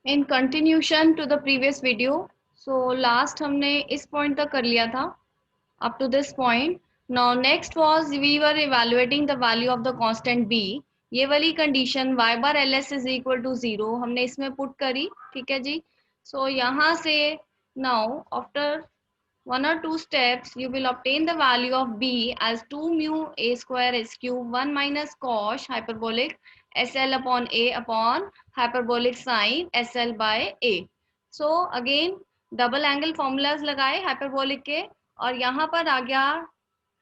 In continuation to the previous video, so last हमने इस point तक कर लिया था up to this point. Now next was we were evaluating the value of the constant b. ये वाली condition y bar ls is equal to 0 हमने इसमें पुट करी, ठीक है जी. सो यहाँ से now after one or two steps you will obtain the value of b as 2 mu a square s cube 1 minus cos hyperbolic sl upon a upon hyperbolic sin sl by a. So again double angle formulas लगाए hyperbolic के और यहाँ पर आ गया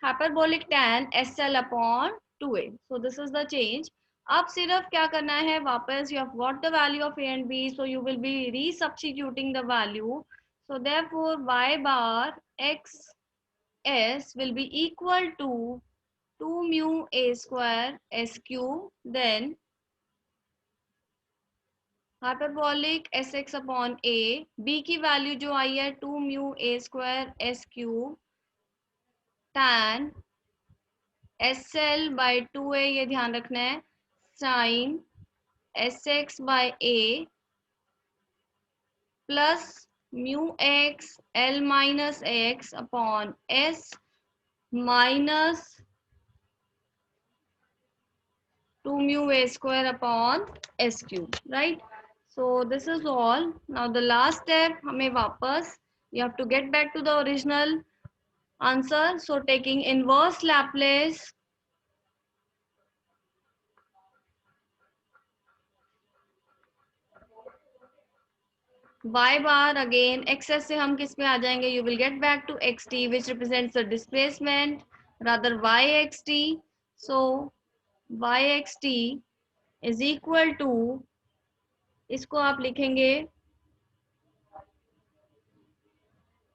hyperbolic tan SL upon 2a. So this is the change. अब सिर्फ क्या करना है, वापस you have got the value of a and b, so you will be resubstituting the value. So therefore y bar x s will be equal to 2 mu a square s cube, then hyperbolic S X upon A, B की value जो आई है 2 mu A square S cube tan S L by 2a, ये ध्यान रखना है, sine S x by A plus mu X L minus X upon S minus 2 mu a square upon s cube, right? So this is all. Now the last step हमें वापस you have to get back to the original answer. So taking inverse Laplace y bar, again xs से हम किस में आ जाएंगे, you will get back to xt which represents the displacement, rather yxt. So yxt is equal to, इसको आप लिखेंगे,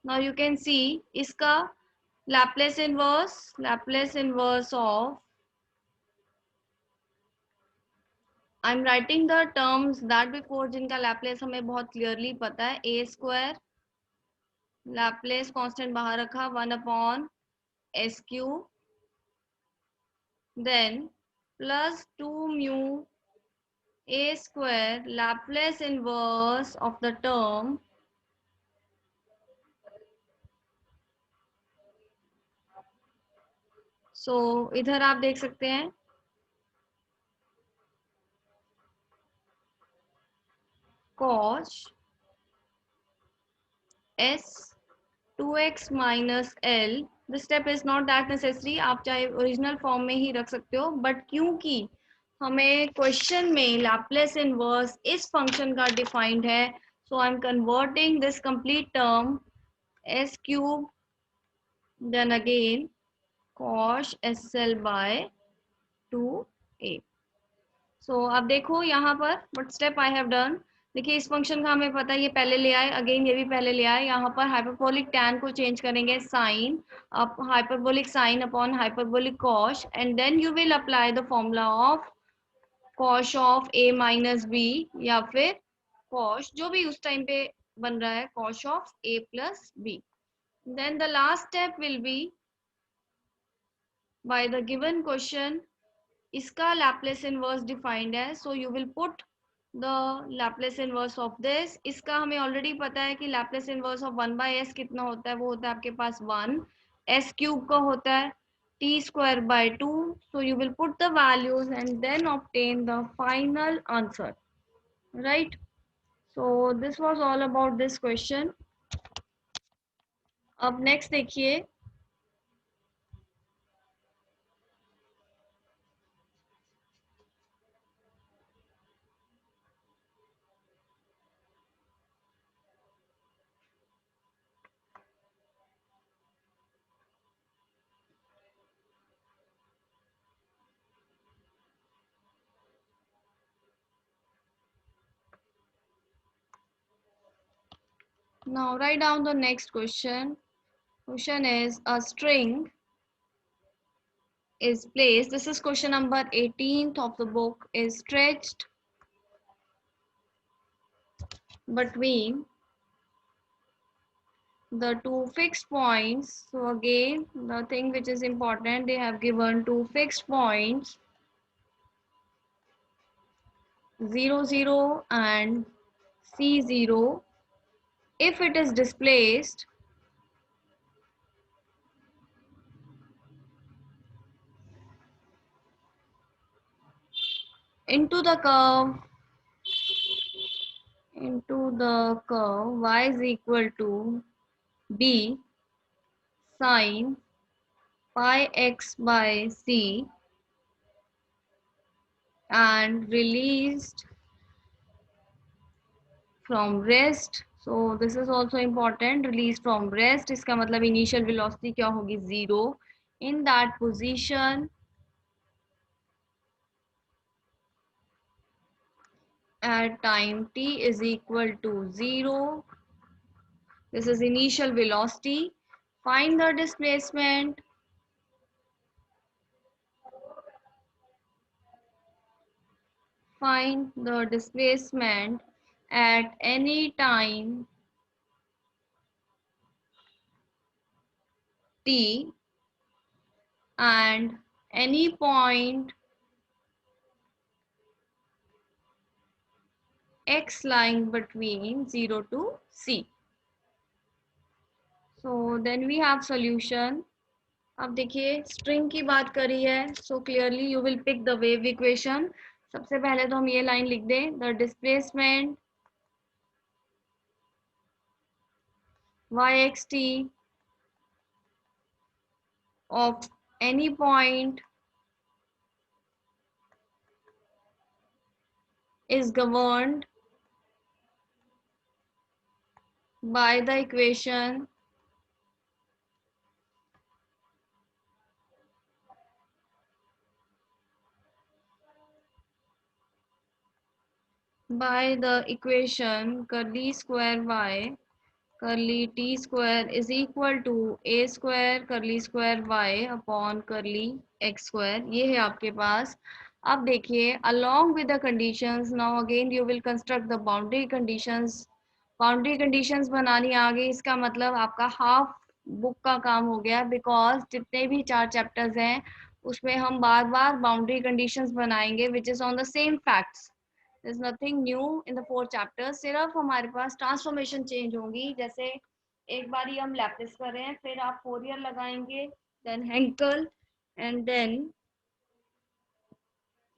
now you can see इसका Laplace inverse of, I'm writing the terms that before जिनका Laplace हमें बहुत clearly पता है, a square Laplace constant बाहर रखा 1 upon s cube, then plus 2 mu a square Laplace inverse of the term so इधर आप देख सकते हैं cos s 2x minus l. This step is not that necessary, आप चाहे ओरिजिनल फॉर्म में ही रख सकते हो, बट क्योंकि हमें क्वेश्चन में लैप्लेस इनवर्स इस फंक्शन का डिफाइंड है, so I am converting this complete term s cube then again cos sl by 2a. So अब देखो यहाँ पर what step I have done. देखिए इस फंक्शन का हमें पता है, ये पहले ले आए, अगेन ये भी पहले ले आए. यहाँ पर हाइपरबोलिक टैन को चेंज करेंगे साइन, अब hyperbolic sine upon hyperbolic cosh, and then you will apply the formula of cosh of a minus B, या फिर कॉश जो भी उस टाइम पे बन रहा है, cosh of a plus B. Then the last step will be by the given question, इसका लैप्लेस इनवर्स डिफाइंड है, so you will put the Laplace inverse of this. इसका हमें ऑलरेडी पता है कि Laplace inverse of 1 by S कितना होता है, वो होता है आपके पास 1. एस क्यूब का होता है T square by 2. So you will put the values and then obtain the final answer, right? So this was all about this question. अब नेक्स्ट देखिए, now write down the next question. Question is, a string is placed, this is question number 18th of the book, is stretched between the two fixed points. So again, the thing which is important, they have given two fixed points 0 0 and C0 if it is displaced into the curve y is equal to b sine pi x by c and released from rest. So this is also important, release from rest. इसका मतलब initial velocity क्या होगी, 0. In that position at time t is equal to 0. This is initial velocity. Find the displacement. Find the displacement at any time t and any point x lying between 0 to c. So then we have solution. अब देखिए string की बात करी है, so clearly you will pick the wave equation. सबसे पहले तो हम ये लाइन लिख दें, the displacement yxt of any point is governed by the equation curly square y curly t square is equal to a square curly square y upon curly x square. ये है आपके पास. अब देखिए along with the conditions, now again you will construct the boundary conditions. Boundary conditions बनानी आ गई, इसका मतलब आपका हाफ बुक का काम हो गया, बिकॉज जितने भी 4 चैप्टर्स हैं उसमें हम बार बार बाउंड्री कंडीशंस बनाएंगे which is on the same facts. There's nothing new in the 4 chapters. सिर्फ हमारे पास ट्रांसफॉर्मेशन चेंज होंगी. जैसे एक बारी हम लैप्लेस कर रहे हैं, फिर आप फोरियर लगाएंगे, देन हेंकल एंड देन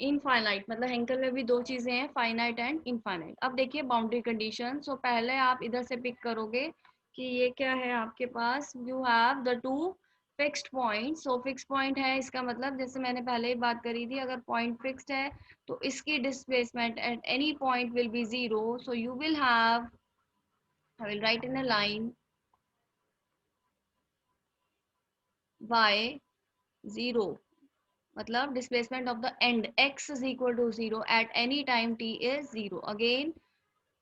इनफाइनाइट. मतलब हेंकल में भी 2 चीजें हैं, फाइनाइट एंड इनफाइनाइट. अब देखिए बाउंड्री कंडीशन. सो पहले आप इधर से पिक करोगे कि ये क्या है आपके पास, you have the 2 fixed point. So fix point है, इसका मतलब जैसे मैंने पहले ही बात करी थी, अगर पॉइंट फिक्स्ड है तो इसकी displacement at any point will be 0. So you will have, I will write in a line y 0, मतलब displacement of the end x is equal to 0 at any time t is 0. Again,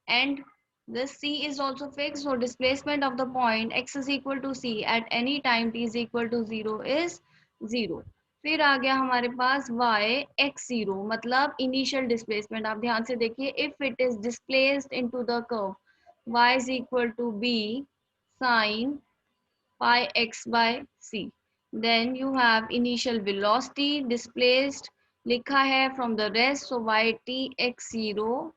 and this c is also fixed, so displacement of the point x is equal to c at any time t is equal to 0 is 0. फिर आ गया हमारे पास y x0, मतलब initial displacement. आप ध्यान से देखिए, if it is displaced into the curve y is equal to b sin pi x by c. Then you have initial velocity displaced लिखा है from the rest, so yt x0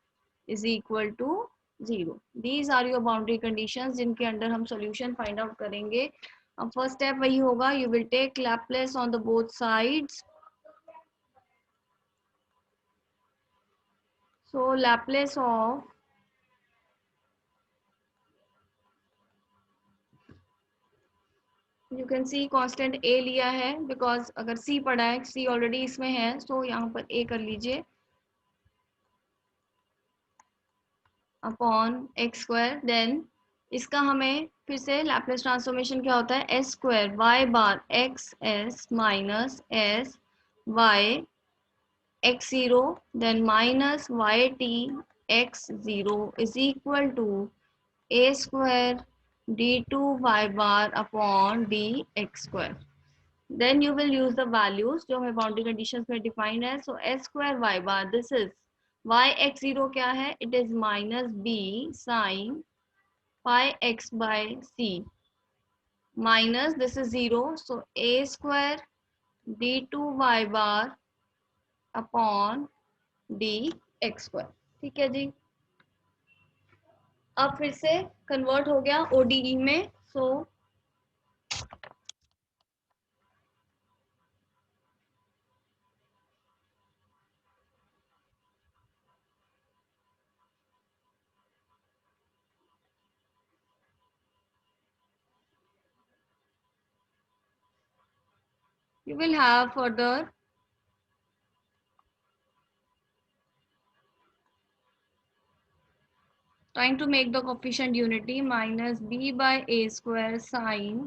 is equal to 0. These are your boundary conditions जिनके under हम solution find out करेंगे. अब first step वही होगा, you will take Laplace on the both sides. So Laplace of you can see constant a लिया है, because अगर c पड़ा है, c ऑलरेडी इसमें है, सो यहाँ पर a कर लीजिए अपॉन एक्स स्क्वायर. देन इसका हमें फिर से लैप्लेस ट्रांसफॉर्मेशन क्या होता है, S square Y bar X S minus S Y X zero then minus Y T X zero is equal to A square D two Y bar upon D X square. Then you will use the values जो हमें boundary conditions में define है. So S square Y bar, this is Y X zero क्या है, it is minus B sine pi X by C minus this is zero, so A square D two Y bar upon D X square. ठीक है जी. अब फिर से convert हो गया ODE में. सो you will have further trying to make the coefficient unity minus b by a square sine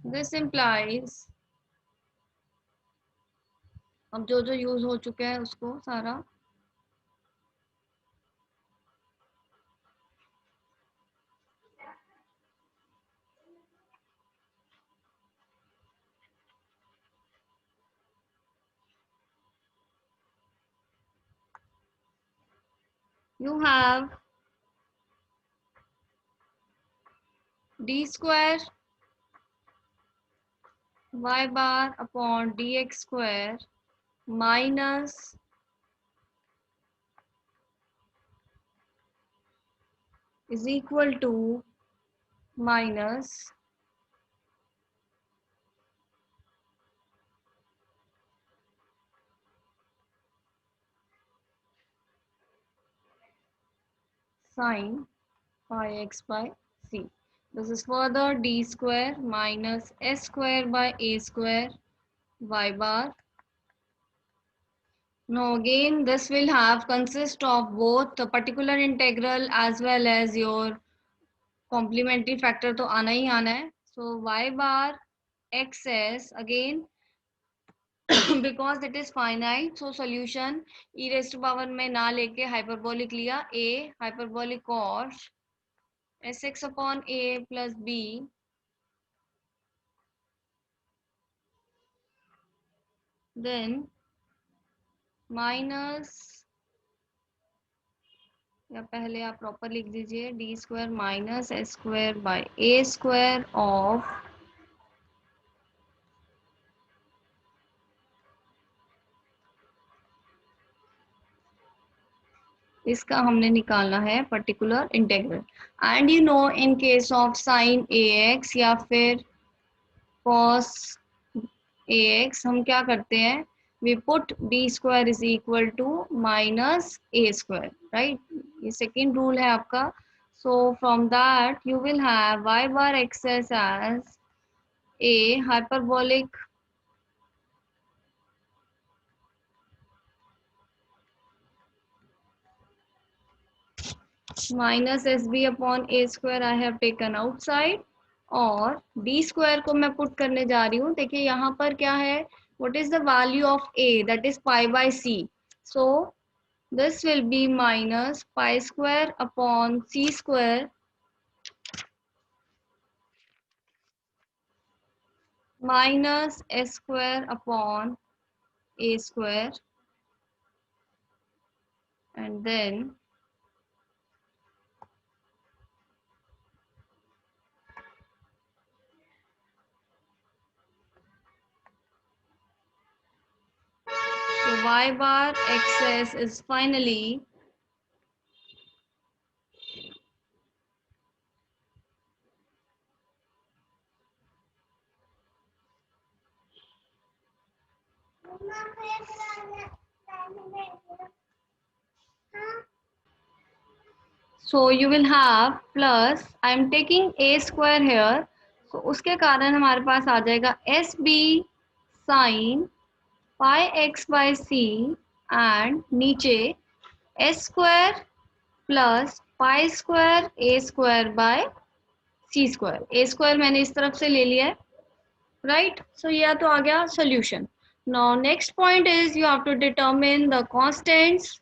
this implies. अब जो जो यूज हो चुका है उसको सारा you have d square y bar upon dx square minus is equal to minus sine pi x by c. This is further d square minus s square by a square y bar. Now again this will have consist of both the particular integral as well as your complementary factor तो आना ही आना है. So y bar xs again because it is finite so solution e raised to power में ना लेके hyperbolic लिया a hyperbolic cos sx upon a plus b then minus या पहले आप प्रॉपर लिख दीजिए D square minus S square by A square of इसका हमने निकालना है particular integral and you know in case of sine A x या फिर कॉस ए एक्स हम क्या करते हैं we put b square is equal to minus a square right ये second rule है आपका so from that you will have y bar xs as a hyperbolic minus sb upon a square I have taken outside और d square को मैं put करने जा रही हूँ. देखिए यहाँ पर क्या है what is the value of a that is pi by c so this will be minus pi square upon c square minus s square upon a square and then so y bar xs is finally so you will have plus I am taking a square here so उसके कारण हमारे पास आ जाएगा sb sin pi x by c and नीचे s square plus pi square a square by c square a square मैंने इस तरफ से ले लिया है right so यह तो आ गया solution. Now next point is you have to determine the constants.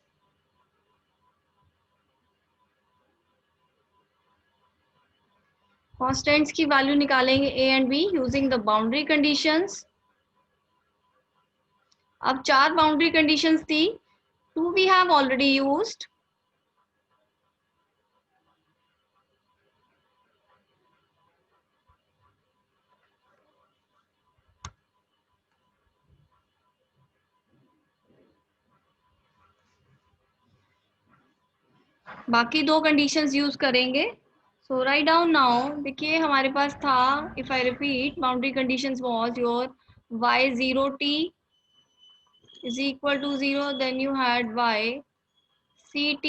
Constants की value निकालेंगे a and b using the boundary conditions. अब 4 boundary conditions थी 2 we have already used बाकी दो कंडीशंस यूज करेंगे. सो राइट डाउन नाउ. देखिए हमारे पास था, if I repeat, boundary conditions was your y0t is equal to 0, then you had y ct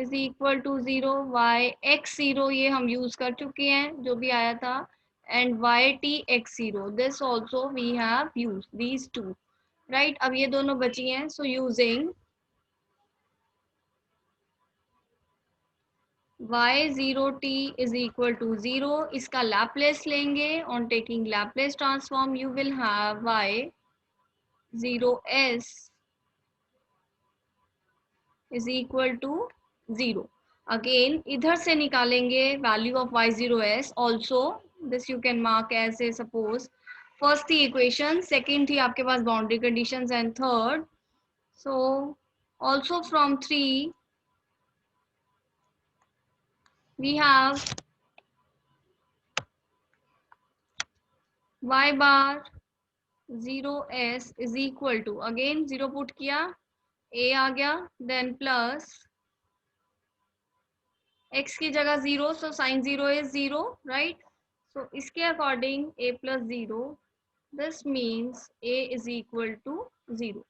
is equal to 0, y x0 ये हम use कर चुके हैं जो भी आया था, and yt x0, this also we have used these two, right? अब ये दोनों बची हैं. So using y0t is equal to 0, इसका लैपलेस लेंगे. On taking Laplace transform you will have y0s is equal to 0. Again इधर से निकालेंगे value of y0s. Also this you can mark as a suppose first थी equation, second थी आपके पास boundary conditions, and third. So also from 3 we have y bar 0s is equal to, again 0 put किया, a आ गया, then plus x की जगह 0, so sin 0 is 0, right? So इसके according a plus 0, this means a is equal to 0,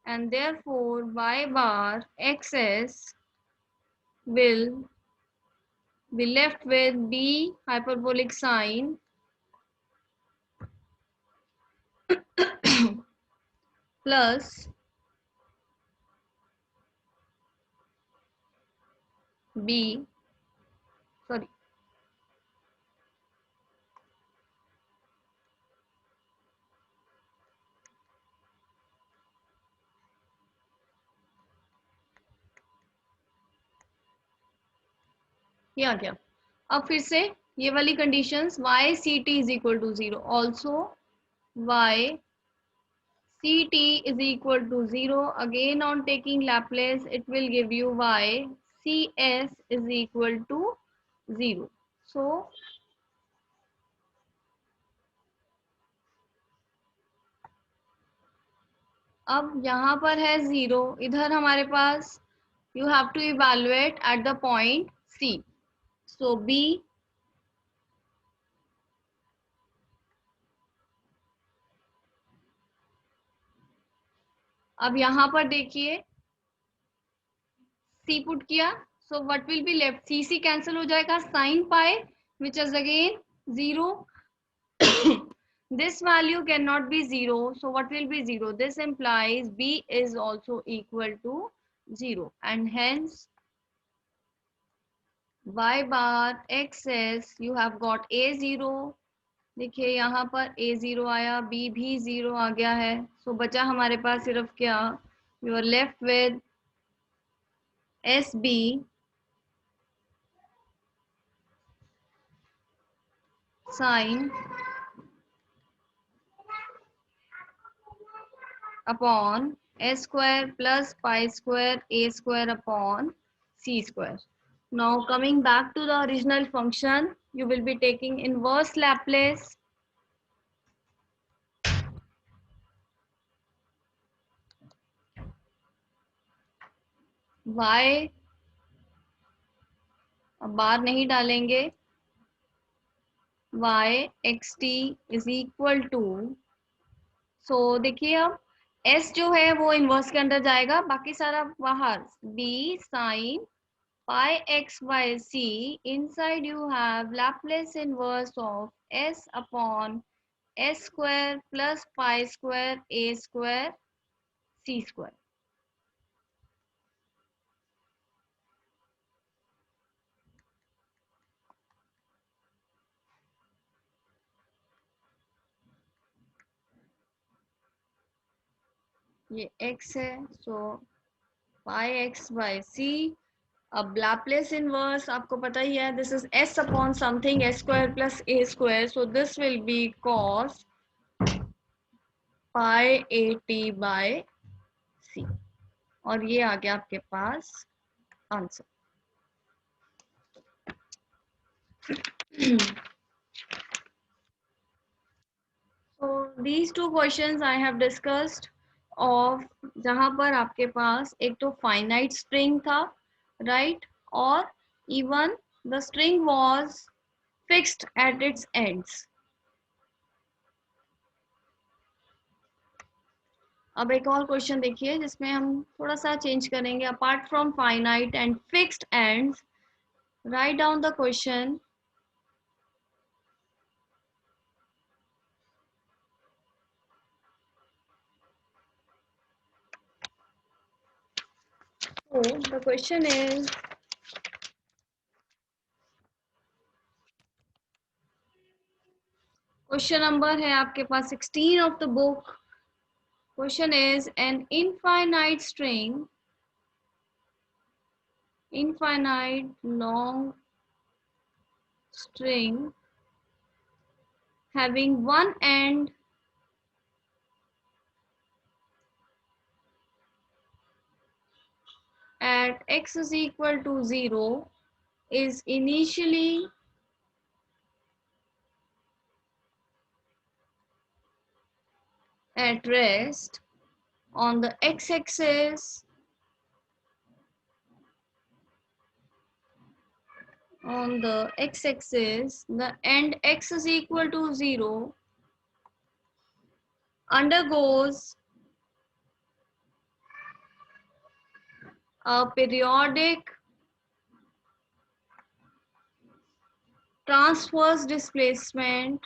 and therefore y bar xs will be left with b hyperbolic sine plus b, sorry, ये आ गया. अब फिर से ये वाली conditions, y ct is equal to 0, also y ct is equal to 0, again on taking Laplace it will give you y cs is equal to 0. So अब यहाँ पर है 0, इधर हमारे पास you have to evaluate at the point c. So b, अब यहाँ पर देखिए c पुट किया, so what will be left, c cancel हो जाएगा, sin pi which is again 0. This value cannot be 0, so what will be 0? This implies b is also equal to 0, and hence y bar xs you have got a0. देखिए यहाँ पर a0 आया, b भी 0 आ गया है. सो बचा हमारे पास सिर्फ क्या, you are left with sb sin upon s square plus pi square a square upon c square. Now coming back to the original function, you will be taking inverse Laplace y, अब बार नहीं डालेंगे, y xt is equal to, सो देखिए अब s जो है वो inverse के अंदर जाएगा, बाकी सारा बाहर, b sin pi x by c, inside you have Laplace inverse of s upon s square plus pi square a square c square. ये x है, सो pi x by c. अब Laplace inverse आपको पता ही है, this is s upon something s square plus a square, so this will be cos pi at by c, और ये आ गया आपके पास answer. So these two questions I have discussed of, जहां पर आपके पास एक तो फाइनाइट स्प्रिंग था, right, or even the string was fixed at its ends. अब एक और क्वेश्चन देखिए जिसमें हम थोड़ा सा चेंज करेंगे. Apart from finite and fixed ends, write down the question. So the question is, question number है आपके पास 16 of the book. Question is an infinite long string having one end at x is equal to 0 is initially at rest on the x-axis the end x is equal to 0 undergoes a periodic transverse displacement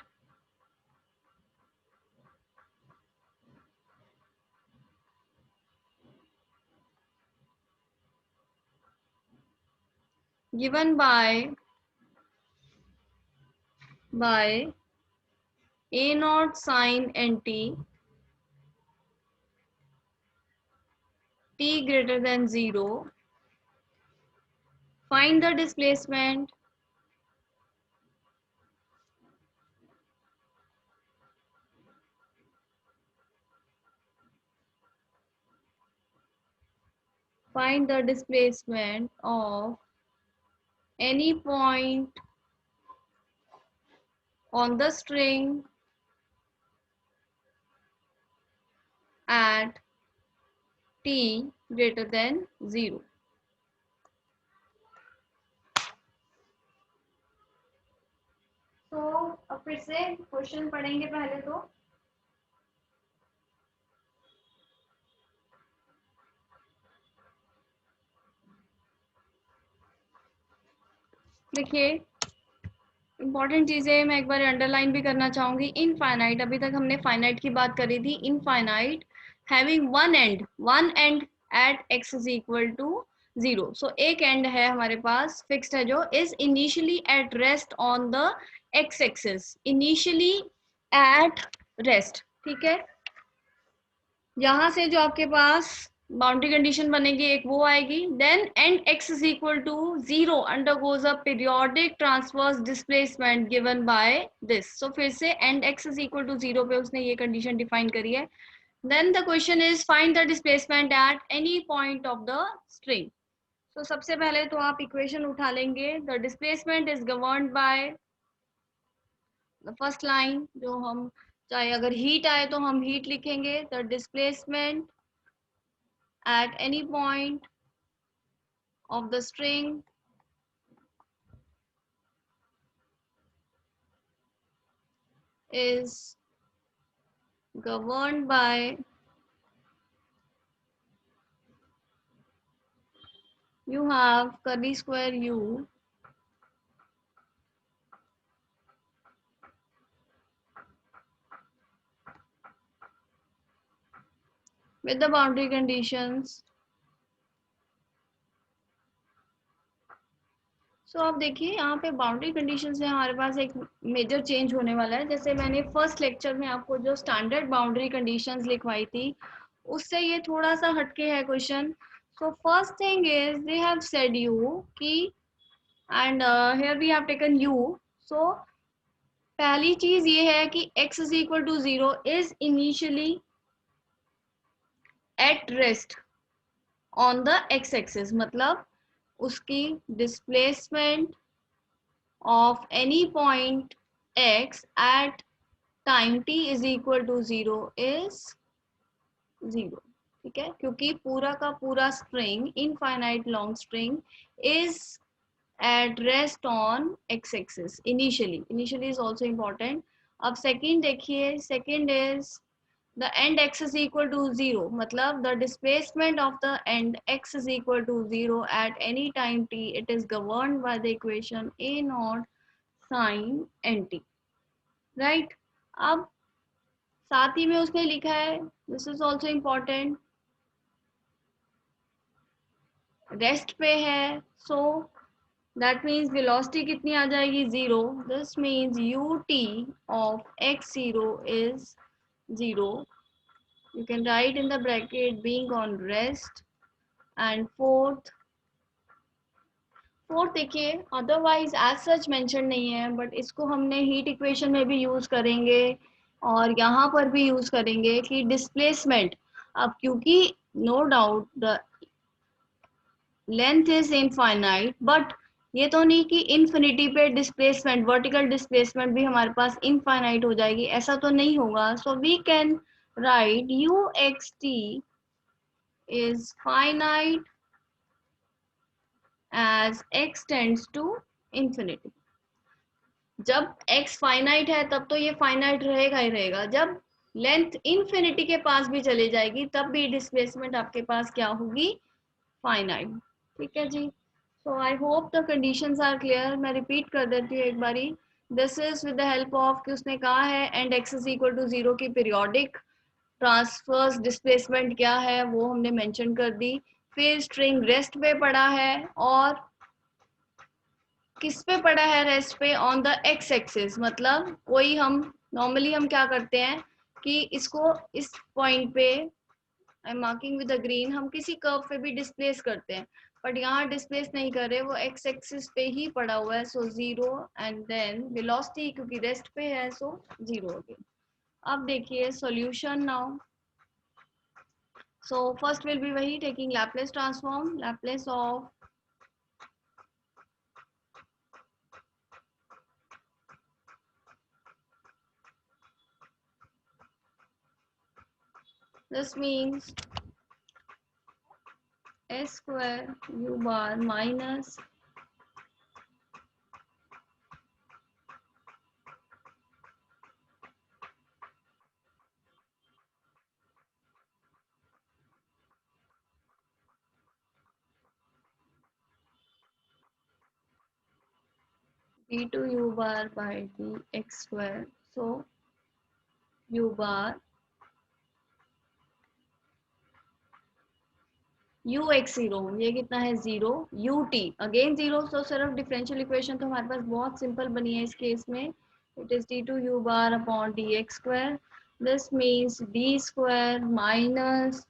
given by a naught sin nt t greater than 0. Find the displacement of any point on the string at t greater than 0. तो अब फिर से question पढ़ेंगे पहले तो. देखिए important चीजें मैं एक बार अंडरलाइन भी करना चाहूंगी. इनफाइनाइट, अभी तक हमने फाइनाइट की बात करी थी. Infinite having one end at x is equal to 0. सो एक एंड है हमारे पास फिक्स्ड है जो is initially at rest on the x axis. Initially at rest, ठीक है. यहां से जो आपके पास बाउंड्री कंडीशन बनेगी एक वो आएगी. Then end x is equal to 0 undergoes a periodic transverse displacement given by this. So फिर से end x is equal to 0 पे उसने ये कंडीशन डिफाइन करी है. Then the question is find the displacement at any point of the string. तो सबसे पहले तो आप इक्वेशन उठा लेंगे. The displacement is governed by the first line, जो हम चाहे अगर हीट आए तो हम हीट लिखेंगे. The displacement at any point of the string is governed by you have curly square u with the boundary conditions. सो आप देखिए यहाँ पे बाउंड्री कंडीशन से हमारे पास एक मेजर चेंज होने वाला है. जैसे मैंने फर्स्ट लेक्चर में आपको जो स्टैंडर्ड बाउंड्री कंडीशंस लिखवाई थी उससे ये थोड़ा सा हटके है question. So first thing is they have said you कि and here we have taken you. So पहली चीज ये है कि x is equal to 0 is initially at rest on the x axis. मतलब उसकी displacement of any point x at time t is equal to 0 is 0. ठीक है, क्योंकि पूरा का पूरा string infinite long string is at rest on x axis initially is also important. अब second देखिए, second is the end x is equal to 0, मतलब the displacement of the end x is equal to 0 at any time t. It is governed by the equation a naught sin nt, right? अब साथ ही में उसने लिखा है, this is also important, rest पे है, so that means velocity कितनी आ जाएगी, 0. This means ut of x0 is 0. You can write in the bracket being on rest. And fourth देखिए, अदरवाइज एज सच मेंशन नहीं है, बट इसको हमने heat equation में भी यूज करेंगे और यहाँ पर भी यूज करेंगे कि डिस्प्लेसमेंट, अब क्योंकि no doubt the length is infinite, but ये तो नहीं कि इन्फिनिटी पे डिस्प्लेसमेंट, वर्टिकल डिस्प्लेसमेंट भी हमारे पास इनफाइनाइट हो जाएगी, ऐसा तो नहीं होगा. So we can write U X T is finite as X tends to infinity. जब x फाइनाइट है तब तो ये फाइनाइट रहेगा ही रहेगा, जब लेंथ इन्फिनिटी के पास भी चली जाएगी तब भी डिस्प्लेसमेंट आपके पास क्या होगी, फाइनाइट. ठीक है जी. So I hope the conditions are clear. मैं रिपीट कर देती हूँ एक बारी. This is with the help of कि उसने कहा है and x is equal to 0 की पीरियोडिक ट्रांसफर्स डिस्प्लेसमेंट क्या है वो हमने मेंशन कर दी. फिर स्ट्रिंग रेस्ट पे पड़ा है, और किस पे पड़ा है रेस्ट पे, ऑन द एक्स एक्सिस. मतलब कोई हम नॉर्मली हम क्या करते हैं कि इसको इस पॉइंट पे, I am marking with the green, हम किसी कर्व पे भी डिस्प्लेस करते हैं, बट यहाँ डिस्प्लेस नहीं कर रहे, वो एक्स एक्सिस पे ही पड़ा हुआ है. सो 0 एंड देन वेलोसिटी क्योंकि रेस्ट पे है सो 0 हो गई. अब देखिए solution now. So first will be वही, taking Laplace transform, Laplace of this means s square u bar minus d2 u bar by dx square. So u bar u x 0, ये कितना है 0, ut अगेन 0. तो सिर्फ differential equation तो हमारे पास बहुत simple बनी है इस केस में. It is d2 u bar upon dx square. This means d square minus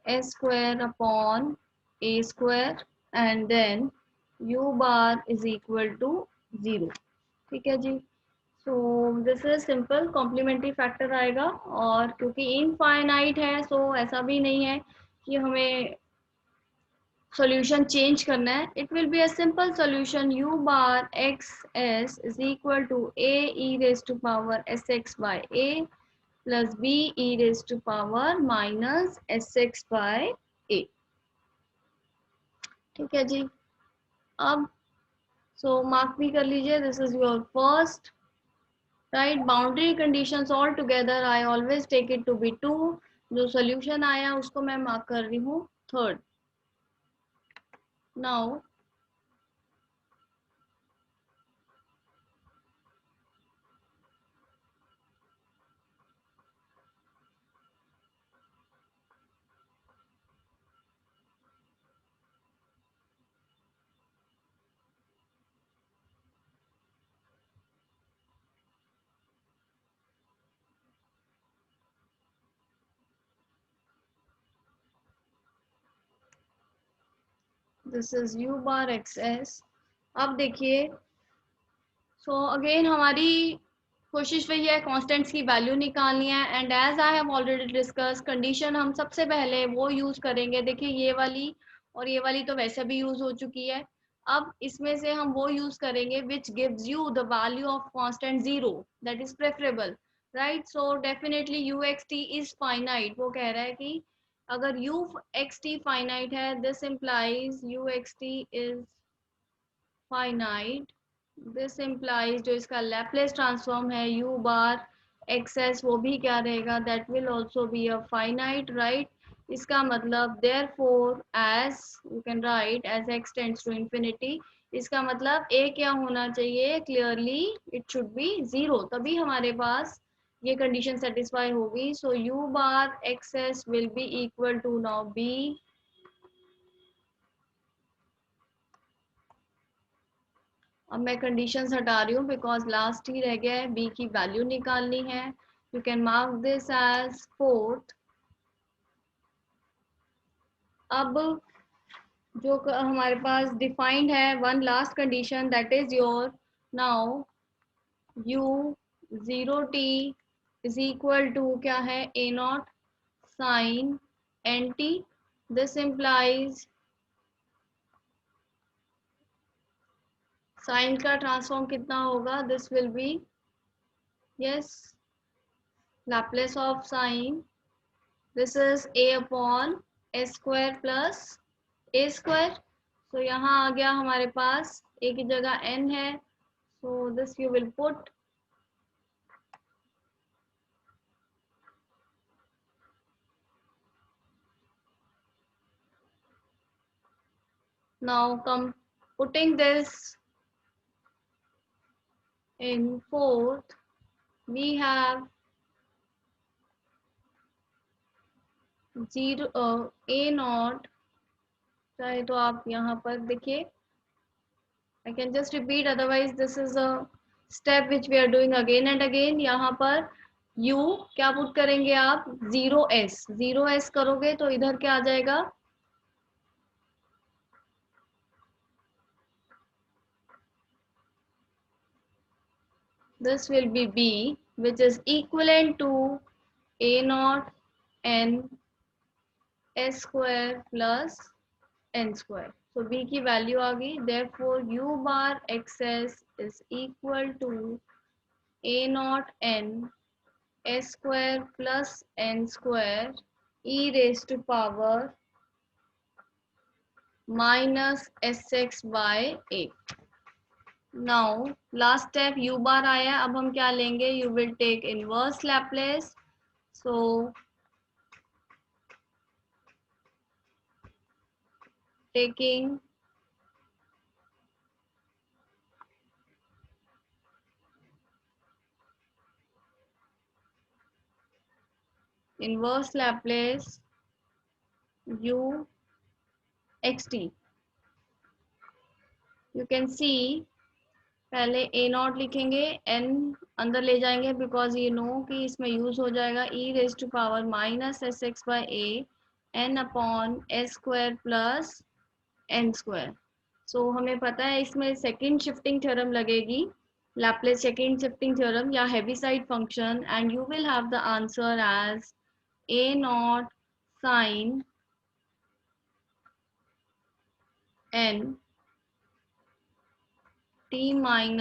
s square upon a square and then u bar is equal to 0. ठीक है जी. So this is simple, complementary factor आएगा, और क्योंकि infinite है सो ऐसा भी नहीं है कि हमें सॉल्यूशन चेंज करना है. It will be a simple solution, u bar x s is equal to a e raised to power sx by a plus b e raised to power minus sx by a. ठीक है जी. अब सो mark भी कर लीजिए, this is your first. Right, boundary conditions all together I always take it to be 2. जो solution आया उसको मैं मार्क कर रही हूँ third. Now this is u bar xs. अब देखिए, सो अगेन हमारी कोशिश वही है, कांस्टेंट्स की वैल्यू निकालनी है. And as I have already discuss, condition हम सबसे पहले वो यूज करेंगे. देखिए ये वाली और ये वाली तो वैसे भी यूज हो चुकी है. अब इसमें से हम वो यूज करेंगे which gives you the value of constant 0, that is preferable. Right, so definitely U X T is finite. वो कह रहा है कि अगर u x t फाइनाइट है, this implies u x t is finite, this implies जो इसका Laplace transform है u बार एक्सेस, वो भी क्या रहेगा, that will also be a finite, right. इसका मतलब therefore as you can right as X tends to infinity, इसका मतलब ए क्या होना चाहिए, clearly it should be zero, तभी हमारे पास ये कंडीशन सेटिस्फाई होगी. So u bar X S will be equal to now b. अब मैं कंडीशंस हटा रही हूँ बिकॉज लास्ट ही रह गया है, b की वैल्यू निकालनी है. You can mark this as fourth. अब जो हमारे पास डिफाइंड है one last condition, that is your now u 0t is equal to क्या है, a naught sine N T. This implies sine का ट्रांसफॉर्म कितना होगा, this will be yes Laplace of sine, this is a upon a square plus a square. So यहाँ आ गया हमारे पास a की जगह n है, so this you will put. Now come putting this in fourth, we have 0 a naught, चाहे तो आप यहाँ पर देखिए, I can just repeat, otherwise this is a step which we are doing again and again. यहाँ पर u क्या put करेंगे आप, 0s, 0s करोगे तो इधर क्या आ जाएगा, this will be b, which is equivalent to a naught n s square plus n square. So b की वैल्यू आ गई, therefore u bar xs is equal to a naught n s square plus n square e raised to power minus sx by a. Now last step u bar आया, अब हम क्या लेंगे, you will take inverse Laplace. So taking inverse Laplace u xt, you can see पहले a not लिखेंगे, n अंदर ले जाएंगे बिकॉज ये नो कि इसमें यूज हो जाएगा, e raise to power minus s x by a n upon s square plus n square. So हमें पता है इसमें सेकेंड शिफ्टिंग थ्योरम लगेगी, लैप्लेस सेकेंड शिफ्टिंग थ्योरम या Heaviside function, and you will have the answer as a naught sine n t minus